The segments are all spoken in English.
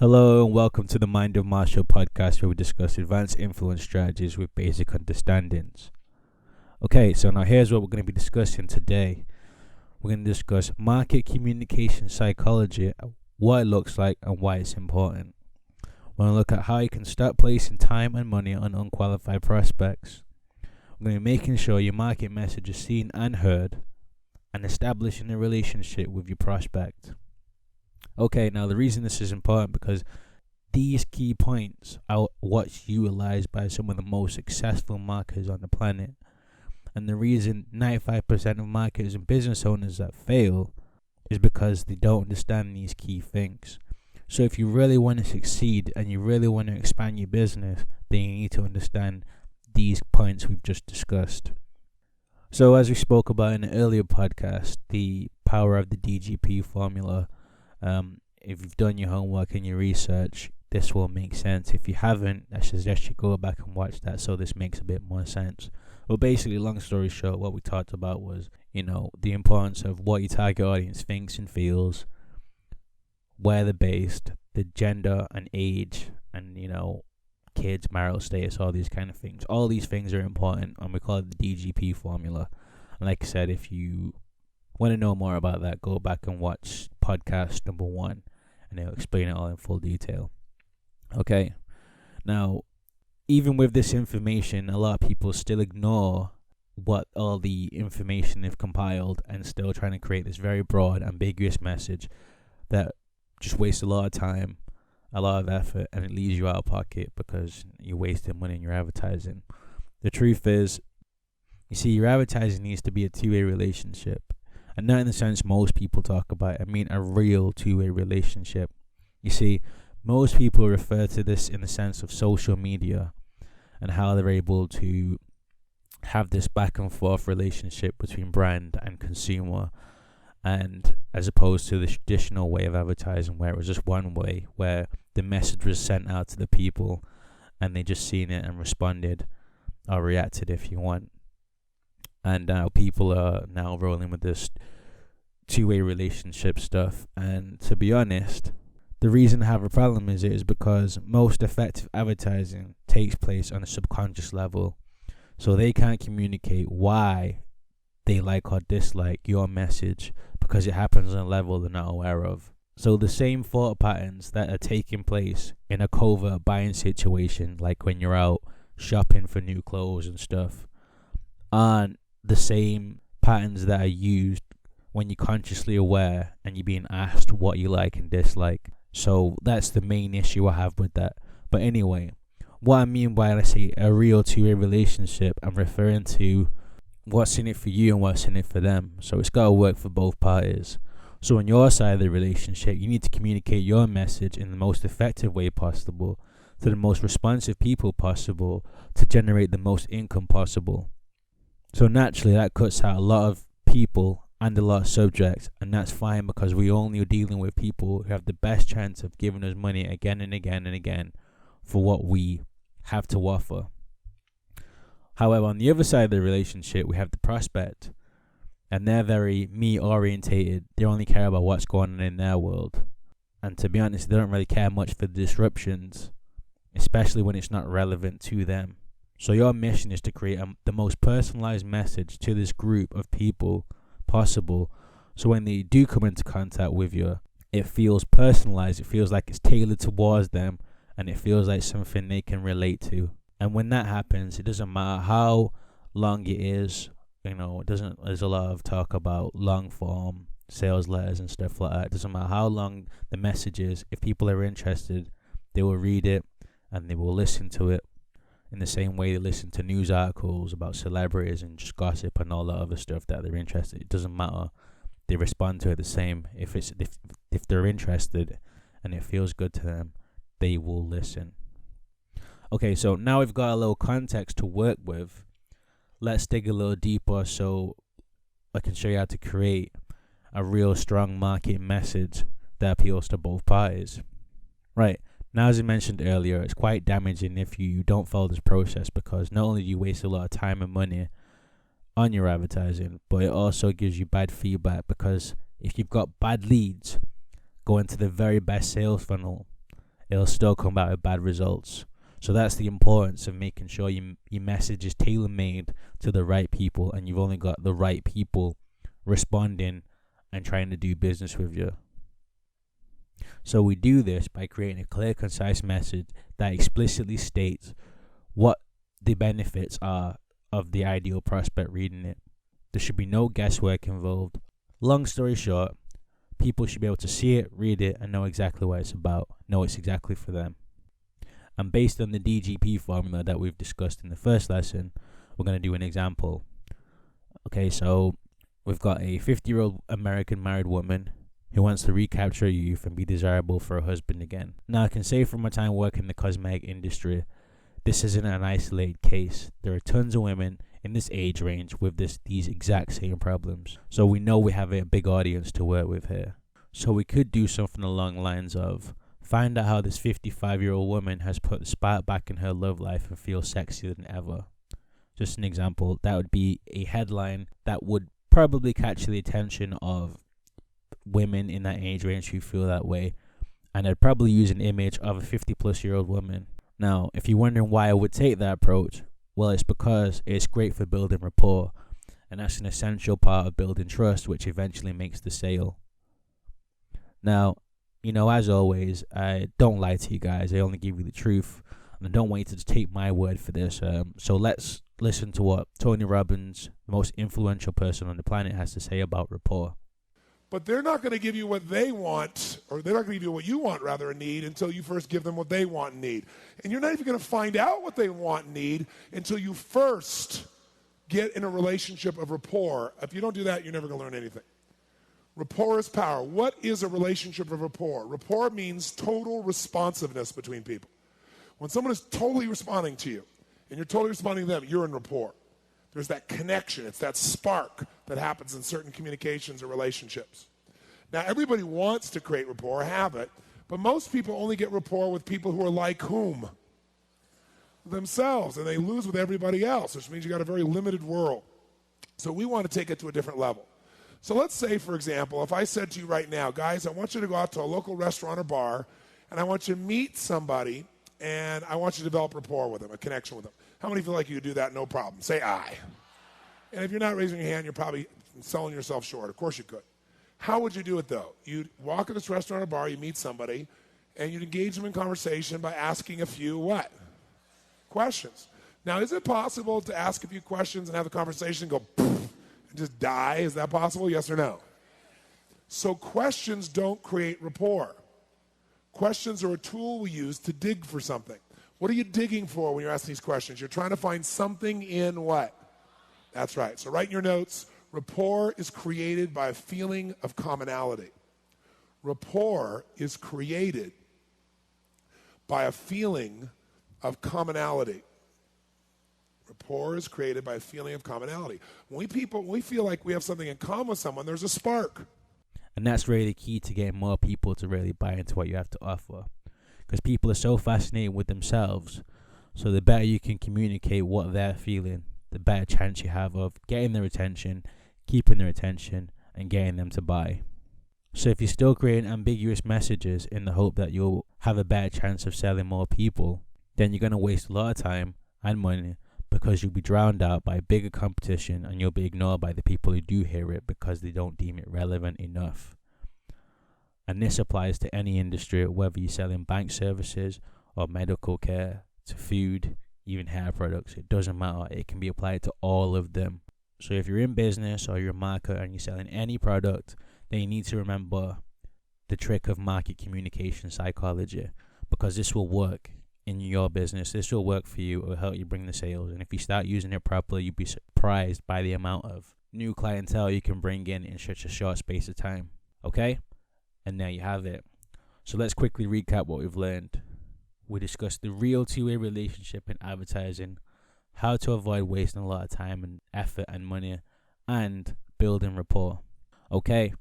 Hello and welcome to the Mind of Marshall podcast, where we discuss advanced influence strategies with basic understandings. Okay, so now here's what we're going to be discussing today. We're going to discuss market communication psychology, what it looks like and why it's important. We're going to look at how you can start placing time and money on unqualified prospects. We're going to be making sure your market message is seen and heard, and establishing a relationship with your prospect. Okay, now the reason this is important because these key points are what's utilized by some of the most successful marketers on the planet. And the reason 95% of marketers and business owners that fail is because they don't understand these key things. So if you really want to succeed and you really want to expand your business, then you need to understand these points we've just discussed. So as we spoke about in an earlier podcast, the power of the DGP formula. If you've done your homework and your research, this will make sense. If you haven't, I suggest you go back and watch that so this makes a bit more sense. Well, basically, long story short, what we talked about was, the importance of what your target audience thinks and feels, where they're based, the gender and age, and, kids, marital status, all these kind of things. All these things are important, and we call it the DGP formula. And like I said, if you want to know more about that, go back and watch podcast number 1 and it'll explain it all in full detail. Okay, now even with this information, a lot of people still ignore what all the information they've compiled and still trying to create this very broad, ambiguous message that just wastes a lot of time, a lot of effort, and it leaves you out of pocket because you're wasting money in your advertising. The truth is, you see, your advertising needs to be a two-way relationship. And not in the sense most people talk about. I mean a real two-way relationship. You see, most people refer to this in the sense of social media and how they're able to have this back and forth relationship between brand and consumer, and as opposed to the traditional way of advertising where it was just one way, where the message was sent out to the people and they just seen it and responded or reacted, if you want. And now people are now rolling with this two-way relationship stuff. And to be honest, the reason I have a problem is because most effective advertising takes place on a subconscious level. So they can't communicate why they like or dislike your message because it happens on a level they're not aware of. So the same thought patterns that are taking place in a covert buying situation, like when you're out shopping for new clothes and stuff, aren't the same patterns that are used when you're consciously aware and you're being asked what you like and dislike. So that's the main issue I have with that. But anyway, what I mean by when I say a real two-way relationship, I'm referring to what's in it for you and what's in it for them. So it's got to work for both parties. So on your side of the relationship, you need to communicate your message in the most effective way possible to the most responsive people possible to generate the most income possible. So naturally, that cuts out a lot of people and a lot of subjects, and that's fine because we only are dealing with people who have the best chance of giving us money again and again and again for what we have to offer. However, on the other side of the relationship, we have the prospect, and they're very me-orientated. They only care about what's going on in their world. And to be honest, they don't really care much for the disruptions, especially when it's not relevant to them. So your mission is to create the most personalized message to this group of people possible. So when they do come into contact with you, it feels personalized. It feels like it's tailored towards them, and it feels like something they can relate to. And when that happens, it doesn't matter how long it is. There's a lot of talk about long form sales letters and stuff like that. It doesn't matter how long the message is. If people are interested, they will read it and they will listen to it. In the same way they listen to news articles about celebrities and just gossip and all that other stuff that they're interested. It doesn't matter. They respond to it the same. If they're interested and it feels good to them, they will listen. Okay, so now we've got a little context to work with. Let's dig a little deeper so I can show you how to create a real strong market message that appeals to both parties. Right. Now, as I mentioned earlier, it's quite damaging if you don't follow this process because not only do you waste a lot of time and money on your advertising, but it also gives you bad feedback because if you've got bad leads going to the very best sales funnel it'll still come back with bad results. So that's the importance of making sure your message is tailor-made to the right people, and you've only got the right people responding and trying to do business with you. So we do this by creating a clear, concise message that explicitly states what the benefits are of the ideal prospect reading it. There should be no guesswork involved. Long story short, people should be able to see it, read it, and know exactly what it's about, know it's exactly for them. And based on the DGP formula that we've discussed in the first lesson, we're going to do an example. Okay, so we've got a 50-year-old American married woman who wants to recapture youth and be desirable for her husband again. Now, I can say from my time working in the cosmetic industry, this isn't an isolated case. There are tons of women in this age range with these exact same problems. So we know we have a big audience to work with here. So we could do something along the lines of, find out how this 55-year-old woman has put the spark back in her love life and feels sexier than ever. Just an example, that would be a headline that would probably catch the attention of women in that age range who feel that way, and I'd probably use an image of a 50-plus-year-old woman. Now, if you're wondering why I would take that approach, well, it's because it's great for building rapport, and that's an essential part of building trust, which eventually makes the sale. Now, as always, I don't lie to you guys. I only give you the truth, and I don't want you to just take my word for this. So let's listen to what Tony Robbins, the most influential person on the planet, has to say about rapport. But they're not going to give you what they want, or they're not going to give you what you want, rather, and need, until you first give them what they want and need. And you're not even going to find out what they want and need until you first get in a relationship of rapport. If you don't do that, you're never going to learn anything. Rapport is power. What is a relationship of rapport? Rapport means total responsiveness between people. When someone is totally responding to you, and you're totally responding to them, you're in rapport. There's that connection. It's that spark that happens in certain communications or relationships. Now, everybody wants to create rapport, have it, but most people only get rapport with people who are like whom? Themselves, and they lose with everybody else, which means you got a very limited world. So we want to take it to a different level. So let's say, for example, if I said to you right now, guys, I want you to go out to a local restaurant or bar, and I want you to meet somebody, and I want you to develop rapport with them, a connection with them. How many feel like you could do that? No problem. Say aye. And if you're not raising your hand, you're probably selling yourself short. Of course you could. How would you do it, though? You'd walk in this restaurant or bar, you meet somebody, and you'd engage them in conversation by asking a few what? Questions. Now, is it possible to ask a few questions and have a conversation and go poof and just die? Is that possible? Yes or no? So questions don't create rapport. Questions are a tool we use to dig for something. What are you digging for when you're asking these questions? You're trying to find something in what? That's right. So write in your notes, rapport is created by a feeling of commonality. Rapport is created by a feeling of commonality. Rapport is created by a feeling of commonality. When we feel like we have something in common with someone, there's a spark. And that's really the key to getting more people to really buy into what you have to offer. Because people are so fascinated with themselves. So the better you can communicate what they're feeling, the better chance you have of getting their attention, keeping their attention, and getting them to buy. So if you're still creating ambiguous messages in the hope that you'll have a better chance of selling more people, then you're going to waste a lot of time and money, because you'll be drowned out by bigger competition, and you'll be ignored by the people who do hear it because they don't deem it relevant enough. And this applies to any industry, whether you're selling bank services or medical care, to food, even hair products. It doesn't matter. It can be applied to all of them. So if you're in business or you're a marketer and you're selling any product, then you need to remember the trick of market communication psychology, because this will work in your business. This will work for you. It will help you bring the sales. And if you start using it properly, you'll be surprised by the amount of new clientele you can bring in such a short space of time. Okay? And there you have it. So let's quickly recap what we've learned. We discussed the real two-way relationship in advertising, how to avoid wasting a lot of time and effort and money, and building rapport. Okay,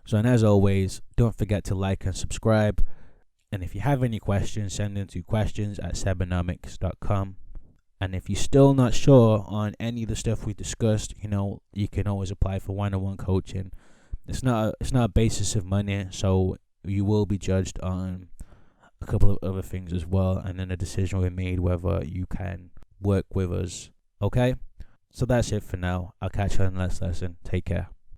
so and as always, don't forget to like and subscribe. And if you have any questions, send them to questions@sebenomics.com. And if you're still not sure on any of the stuff we discussed, you can always apply for one-on-one coaching. It's not a basis of money, so you will be judged on a couple of other things as well, and then a decision will be made whether you can work with us. Okay? So that's it for now. I'll catch you on the next lesson. Take care.